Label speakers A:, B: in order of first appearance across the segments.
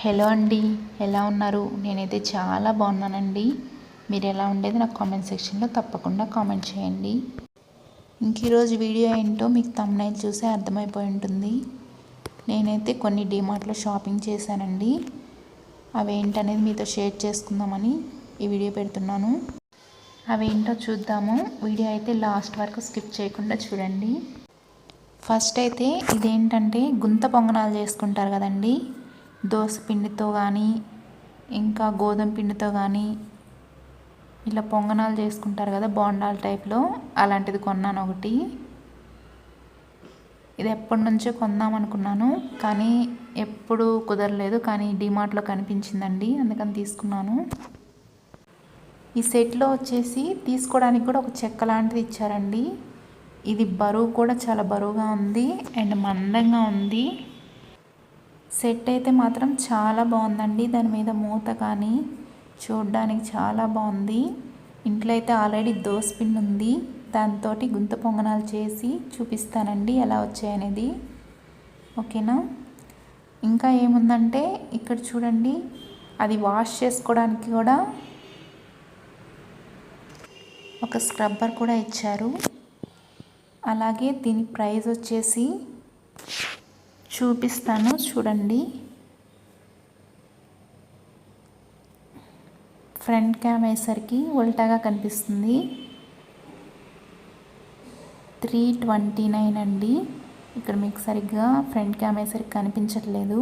A: Hello అండి, ఎలా ఉన్నారు? నేనైతే చాలా బాగున్నానండి. మీరు ఎలా ఉండేది నాకు కామెంట్ సెక్షన్లో తప్పకుండా కామెంట్ చేయండి. ఈరోజు వీడియో ఏంటో మీకు థంబ్నెయిల్ చూసే అర్థమైపోయి ఉంటుంది. నేనైతే కొన్ని డీమార్ట్లో షాపింగ్ చేశానండి. అవేంటనేది మీతో షేర్ చేసుకుందామని ఈ వీడియో పెడుతున్నాను. అవేంటో చూద్దాము. వీడియో అయితే లాస్ట్ వరకు స్కిప్ చేయకుండా చూడండి. ఫస్ట్ అయితే ఇదేంటంటే గుంత పొంగనాలు చేసుకుంటారు కదండి, దోస పిండితో కానీ ఇంకా గోధుమ పిండితో కానీ ఇలా పొంగనాలు చేసుకుంటారు కదా, బోండాల టైప్లో. అలాంటిది కొన్నాను ఒకటి. ఇది ఎప్పటి నుంచో కొందాం అనుకున్నాను, కానీ ఎప్పుడు కుదరలేదు. కానీ డిమార్ట్లో కనిపించిందండి, అందుకని తీసుకున్నాను. ఈ సెట్లో వచ్చేసి తీసుకోవడానికి కూడా ఒక చెక్క లాంటిది ఇచ్చారండి. ఇది బరువు కూడా చాలా బరువుగా ఉంది అండ్ మందంగా ఉంది. సెట్ అయితే మాత్రం చాలా బాగుందండి. దాని మీద మూత కానీ చూడడానికి చాలా బాగుంది. ఇంట్లో అయితే ఆల్రెడీ దోసపిండి ఉంది, దాంతో గుంత పొంగనాలు చేసి చూపిస్తానండి ఎలా వచ్చాయనేది. ఓకేనా? ఇంకా ఏముందంటే ఇక్కడ చూడండి, అది వాష్ చేసుకోవడానికి కూడా ఒక స్క్రబ్బర్ కూడా ఇచ్చారు. అలాగే దీని ప్రైస్ వచ్చేసి చూపిస్తాను చూడండి. ఫ్రంట్ క్యామ్ వేసరికి ఉల్టాగా కనిపిస్తుంది. 329 అండి. ఇక్కడ మీకు సరిగ్గా ఫ్రంట్ క్యామ్ వేసరికి కనిపించట్లేదు.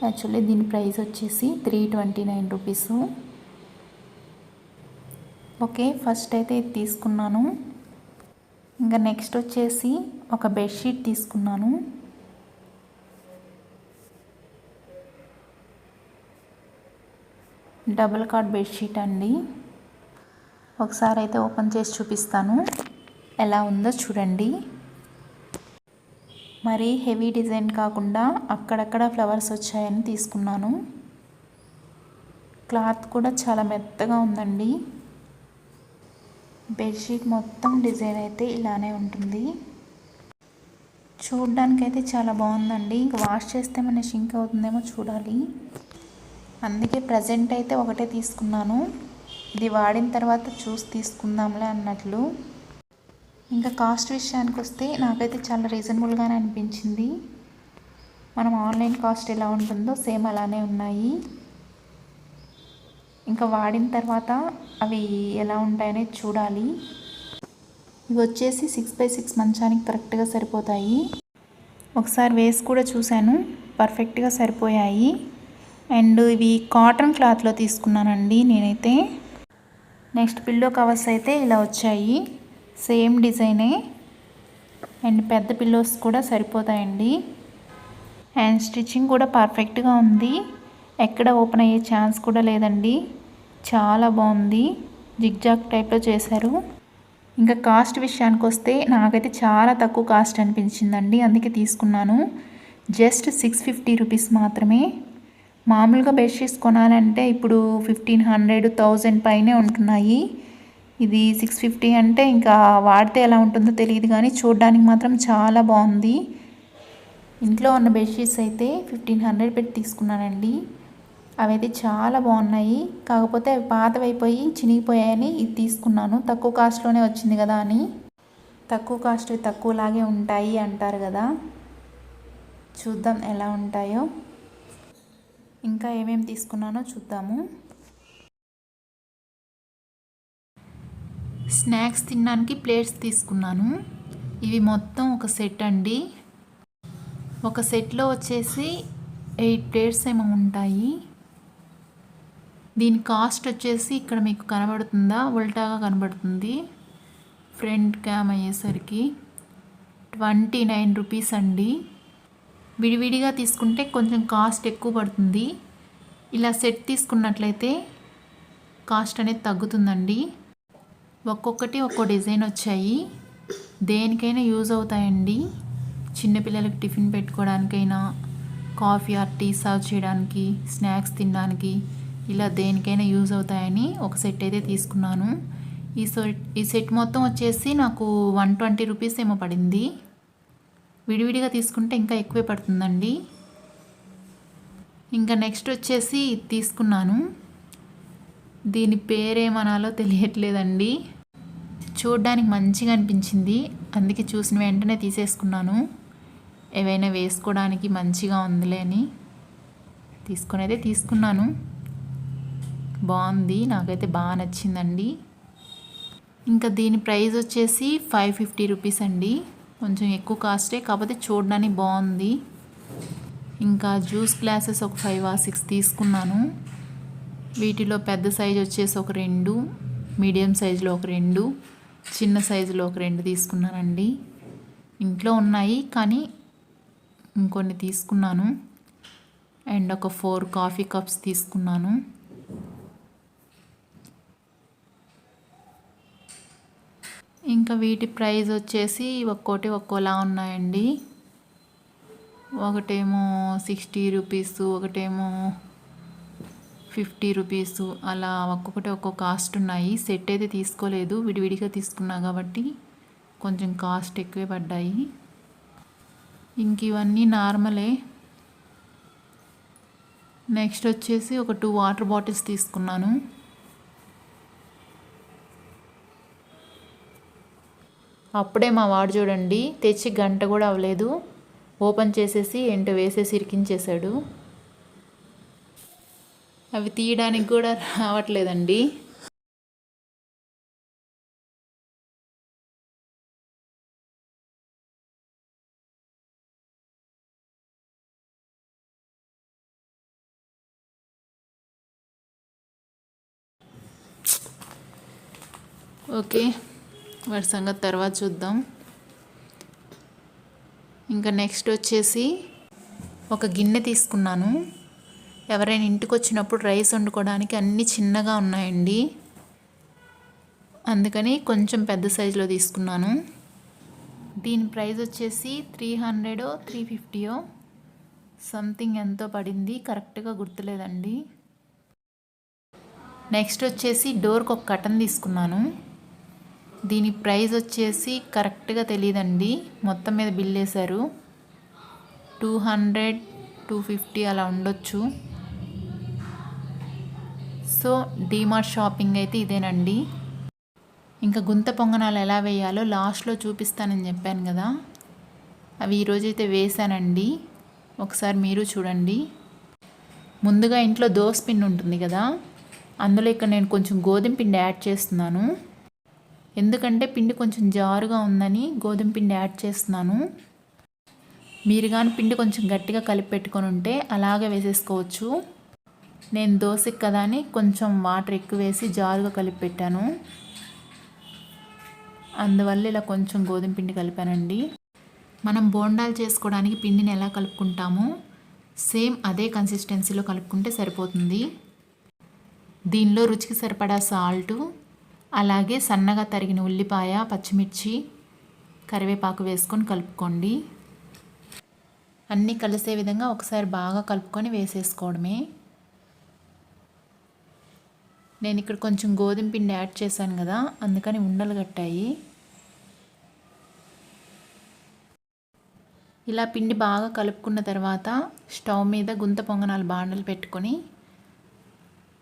A: యాక్చువల్లీ దీని ప్రైస్ వచ్చేసి 329 రూపీస్. ఓకే, ఫస్ట్ అయితే ఇది తీసుకున్నాను. ఇంకా నెక్స్ట్ వచ్చేసి ఒక బెడ్షీట్ తీసుకున్నాను. డబుల్ కాట్ బెడ్షీట్ అండి. ఒకసారి అయితే ఓపెన్ చేసి చూపిస్తాను, ఎలా ఉందో చూడండి. మరి హెవీ డిజైన్ కాకుండా అక్కడక్కడ ఫ్లవర్స్ వచ్చాయని తీసుకున్నాను. క్లాత్ కూడా చాలా మెత్తగా ఉందండి. బెడ్షీట్ మొత్తం డిజైన్ అయితే ఇలానే ఉంటుంది. చూడడానికైతే చాలా బాగుందండి. ఇంకా వాష్ చేస్తే మన షింక్ అవుతుందేమో చూడాలి. అందుకే ప్రజెంట్ అయితే ఒకటే తీసుకున్నాను. ఇది వాడిన తర్వాత చూసి తీసుకుందాంలే అన్నట్లు. ఇంకా కాస్ట్ విషయానికి వస్తే నాకైతే చాలా రీజనబుల్గానే అనిపించింది. మనం ఆన్లైన్ కాస్ట్ ఎలా ఉంటుందో సేమ్ అలానే ఉన్నాయి. ఇంకా వాడిన తర్వాత అవి ఎలా ఉంటాయనేది చూడాలి. ఇవి వచ్చేసి 6x6 మంచానికి కరెక్ట్గా సరిపోతాయి. ఒకసారి వేసి కూడా చూశాను, పర్ఫెక్ట్గా సరిపోయాయి. అండ్ ఇవి కాటన్ క్లాత్లో తీసుకున్నానండి నేనైతే. నెక్స్ట్ పిల్లో కవర్స్ అయితే ఇలా వచ్చాయి, సేమ్ డిజైనే. అండ్ పెద్ద పిల్లోస్ కూడా సరిపోతాయండి. హ్యాండ్ స్టిచ్చింగ్ కూడా పర్ఫెక్ట్గా ఉంది, ఎక్కడ ఓపెన్ అయ్యే ఛాన్స్ కూడా లేదండి. చాలా బాగుంది, జిగ్జాగ్ టైప్లో చేశారు. ఇంకా కాస్ట్ విషయానికి వస్తే నాకైతే చాలా తక్కువ కాస్ట్ అనిపించిందండి, అందుకే తీసుకున్నాను. జస్ట్ 650 రూపీస్ మాత్రమే. మామూలుగా బెడ్షీట్స్ కొనాలంటే ఇప్పుడు 1500, 1000 పైనే ఉంటున్నాయి. ఇది 650 అంటే ఇంకా వాడితే ఎలా ఉంటుందో తెలియదు, కానీ చూడడానికి మాత్రం చాలా బాగుంది. ఇంట్లో ఉన్న బెడ్షీట్స్ అయితే 1500 పెట్టి తీసుకున్నానండి. అవైతే చాలా బాగున్నాయి. కాకపోతే అవి పాతవైపోయి చినిగిపోయాయని ఇది తీసుకున్నాను. తక్కువ కాస్ట్లోనే వచ్చింది కదా అని. తక్కువ కాస్ట్ తక్కువలాగే ఉంటాయి అంటారు కదా, చూద్దాం ఎలా ఉంటాయో. ఇంకా ఏమేమి తీసుకున్నానో చూద్దాము. స్నాక్స్ తినడానికి ప్లేట్స్ తీసుకున్నాను. ఇవి మొత్తం ఒక సెట్ అండి. ఒక సెట్లో వచ్చేసి 8 ప్లేట్స్ ఏమో ఉంటాయి. దీని కాస్ట్ వచ్చేసి ఇక్కడ మీకు కనబడుతుందా, ఉల్టాగా కనబడుతుంది. ఫ్రంట్ క్యామ్ అయ్యేసరికి 29 రూపీస్ అండి. విడివిడిగా తీసుకుంటే కొంచెం కాస్ట్ ఎక్కువ పడుతుంది. ఇలా సెట్ తీసుకున్నట్లయితే కాస్ట్ అనేది తగ్గుతుందండి. ఒక్కొక్కటి ఒక్కో డిజైన్ వచ్చాయి. దేనికైనా యూజ్ అవుతాయండి. చిన్నపిల్లలకి టిఫిన్ పెట్టుకోవడానికైనా, కాఫీ ఆర్ టీ సర్వ్ చేయడానికి, స్నాక్స్ తినడానికి, ఇలా దేనికైనా యూజ్ అవుతాయని ఒక సెట్ అయితే తీసుకున్నాను. ఈ సెట్ మొత్తం వచ్చేసి నాకు 120 రూపీస్ ఏమో పడింది. విడివిడిగా తీసుకుంటే ఇంకా ఎక్కువే పడుతుందండి. ఇంకా నెక్స్ట్ వచ్చేసి తీసుకున్నాను. దీని పేరేమనాలో తెలియట్లేదండి. చూడ్డానికి మంచిగా అనిపించింది, అందుకే చూసిన వెంటనే తీసేసుకున్నాను. ఏవైనా వేసుకోవడానికి మంచిగా ఉందిలే అని తీసుకున్నాను. బాగుంది, నాకైతే బాగా నచ్చిందండి. ఇంకా దీని ప్రైస్ వచ్చేసి 550 రూపీస్ అండి. కొంచెం ఎక్కువ కాస్టే, కాకపోతే చూడడానికి బాగుంది. ఇంకా జ్యూస్ గ్లాసెస్ ఒక 5 or 6 తీసుకున్నాను. వీటిలో పెద్ద సైజు వచ్చేసి ఒక 2, మీడియం సైజులో ఒక 2, చిన్న సైజులో ఒక 2 తీసుకున్నానండి. ఇంట్లో ఉన్నాయి కానీ ఇంకొన్ని తీసుకున్నాను. అండ్ ఒక 4 కాఫీ కప్స్ తీసుకున్నాను. ఇంకా వీటి ప్రైస్ వచ్చేసి ఒక్కోటి ఒక్కోలా ఉన్నాయండి. ఒకటేమో 60 రూపీస్, ఒకటేమో 50 రూపీస్, అలా ఒక్కొక్కటి ఒక్కో కాస్ట్ ఉన్నాయి. సెట్ అయితే తీసుకోలేదు, విడివిడిగా తీసుకున్నా కాబట్టి కొంచెం కాస్ట్ ఎక్కువే పడ్డాయి. ఇంక ఇవన్నీ నార్మలే. నెక్స్ట్ వచ్చేసి ఒక 2 వాటర్ బాటిల్స్ తీసుకున్నాను. అప్పుడే మా వాడు చూడండి, తెచ్చి గంట కూడా అవ్వలేదు, ఓపెన్ చేసేసి ఏంటో వేసేసి ఇరికించేశాడు. అవి తీయడానికి కూడా రావట్లేదండి. ఓకే, వాటి సంగతి తర్వాత చూద్దాం. ఇంకా నెక్స్ట్ వచ్చేసి ఒక గిన్నె తీసుకున్నాను. ఎవరైనా ఇంటికి వచ్చినప్పుడు రైస్ వండుకోవడానికి అన్నీ చిన్నగా ఉన్నాయండి, అందుకని కొంచెం పెద్ద సైజులో తీసుకున్నాను. దీని ప్రైస్ వచ్చేసి 300 350 సంథింగ్ ఎంతో పడింది, కరెక్ట్గా గుర్తులేదండి. నెక్స్ట్ వచ్చేసి డోర్కి ఒక కటన్ తీసుకున్నాను. దీని ప్రైస్ వచ్చేసి కరెక్ట్గా తెలియదండి, మొత్తం మీద బిల్ వేశారు. 200 250 అలా ఉండొచ్చు. సో డీమార్ట్ షాపింగ్ అయితే ఇదేనండి. ఇంకా గుంత పొంగనాలు ఎలా వేయాలో లాస్ట్లో చూపిస్తానని చెప్పాను కదా, అవి ఈరోజైతే వేసానండి. ఒకసారి మీరు చూడండి. ముందుగా ఇంట్లో దోస పిండి ఉంటుంది కదా, అందులో ఇక్కడ నేను కొంచెం గోధుమ పిండి యాడ్ చేస్తున్నాను. ఎందుకంటే పిండి కొంచెం జారుగా ఉందని గోధుమ పిండి యాడ్ చేస్తున్నాను. మీరు కానీ పిండి కొంచెం గట్టిగా కలిపి పెట్టుకొని ఉంటే అలాగే వేసేసుకోవచ్చు. నేను దోశకి కదా అని కొంచెం వాటర్ ఎక్కువ వేసి జారుగా కలిపి పెట్టాను, అందువల్ల ఇలా కొంచెం గోధుమ పిండి కలిపానండి. మనం బోండాలు చేసుకోవడానికి పిండిని ఎలా కలుపుకుంటామో సేమ్ అదే కన్సిస్టెన్సీలో కలుపుకుంటే సరిపోతుంది. దీనిలో రుచికి సరిపడా సాల్టు, అలాగే సన్నగా తరిగిన ఉల్లిపాయ, పచ్చిమిర్చి, కరివేపాకు వేసుకొని కలుపుకోండి. అన్నీ కలిసే విధంగా ఒకసారి బాగా కలుపుకొని వేసేసుకోవడమే. నేను ఇక్కడ కొంచెం గోధుమ పిండి యాడ్ చేశాను కదా, అందుకని ఉండలు కట్టాయి. ఇలా పిండి బాగా కలుపుకున్న తర్వాత స్టవ్ మీద గుంత పొంగనాలు బాండలు పెట్టుకొని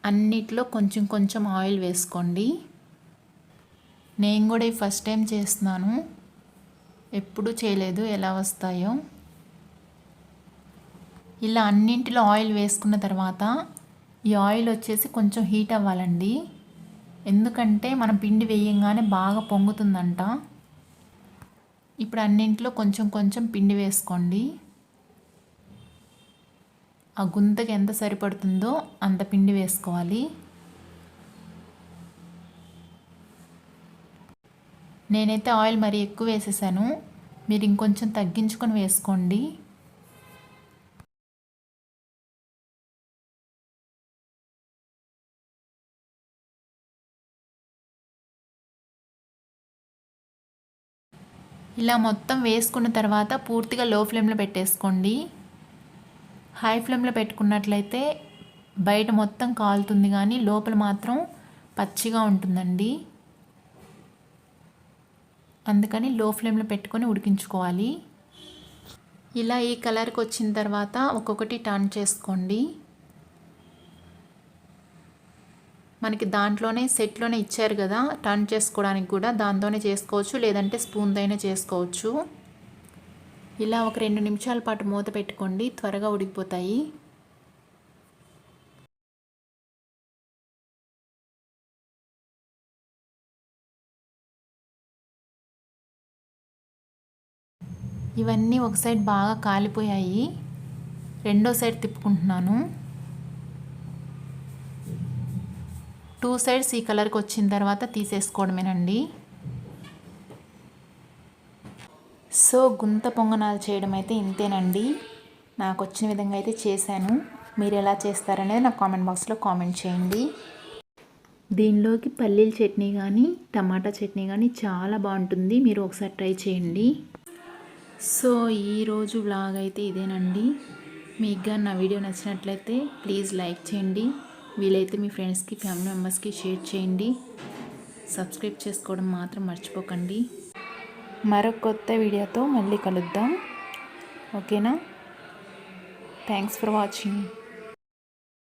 A: అన్నిట్లో కొంచెం కొంచెం ఆయిల్ వేసుకోండి. నేను కూడా ఈ ఫస్ట్ టైం చేస్తున్నాను, ఎప్పుడూ చేయలేదు, ఎలా వస్తాయో. ఇలా అన్నింటిలో ఆయిల్ వేసుకున్న తర్వాత ఈ ఆయిల్ వచ్చేసి కొంచెం హీట్ అవ్వాలండి, ఎందుకంటే మనం పిండి వేయంగానే బాగా పొంగుతుందంట. ఇప్పుడు అన్నింటిలో కొంచెం కొంచెం పిండి వేసుకోండి. ఆ గుంతకి ఎంత సరిపడుతుందో అంత పిండి వేసుకోవాలి. నేనైతే ఆయిల్ మరి ఎక్కువ వేసేసాను, మీరు ఇంకొంచెం తగ్గించుకొని వేసుకోండి. ఇలా మొత్తం వేసుకున్న తర్వాత పూర్తిగా లో ఫ్లేమ్లో పెట్టేసుకోండి. హై ఫ్లేమ్లో పెట్టుకున్నట్లయితే బయట మొత్తం కాలుతుంది కానీ లోపల మాత్రం పచ్చిగా ఉంటుందండి, అందుకని లో ఫ్లేమ్లో పెట్టుకొని ఉడికించుకోవాలి. ఇలా ఈ కలర్కి వచ్చిన తర్వాత ఒక్కొక్కటి టర్న్ చేసుకోండి. మనకి దాంట్లోనే సెట్లోనే ఇచ్చారు కదా, టర్న్ చేసుకోవడానికి కూడా దాంతోనే చేసుకోవచ్చు, లేదంటే స్పూన్తో అయినా చేసుకోవచ్చు. ఇలా ఒక 2 నిమిషాల పాటు మూత పెట్టుకోండి, త్వరగా ఉడికిపోతాయి. ఇవన్నీ ఒక సైడ్ బాగా కాలిపోయాయి, రెండో సైడ్ తిప్పుకుంటున్నాను. 2 సైడ్స్ ఈ కలర్కి వచ్చిన తర్వాత తీసేసుకోవడమేనండి. సో గుంత పొంగనాలు చేయడం అయితే ఇంతేనండి. నాకు వచ్చిన విధంగా అయితే చేశాను. మీరు ఎలా చేస్తారనేది నాకు కామెంట్ బాక్స్లో కామెంట్ చేయండి. దీనిలోకి పల్లీల చట్నీ కానీ టమాటా చట్నీ కానీ చాలా బాగుంటుంది, మీరు ఒకసారి ట్రై చేయండి. సో ఈరోజు వ్లాగ్ అయితే ఇదేనండి. మీకు కానీ నా వీడియో నచ్చినట్లయితే ప్లీజ్ లైక్ చేయండి, వీలైతే మీ ఫ్రెండ్స్కి ఫ్యామిలీ మెంబర్స్కి షేర్ చేయండి. సబ్స్క్రైబ్ చేసుకోవడం మాత్రం మర్చిపోకండి. మరొక కొత్త వీడియోతో మళ్ళీ కలుద్దాం, ఓకేనా? Thanks for watching.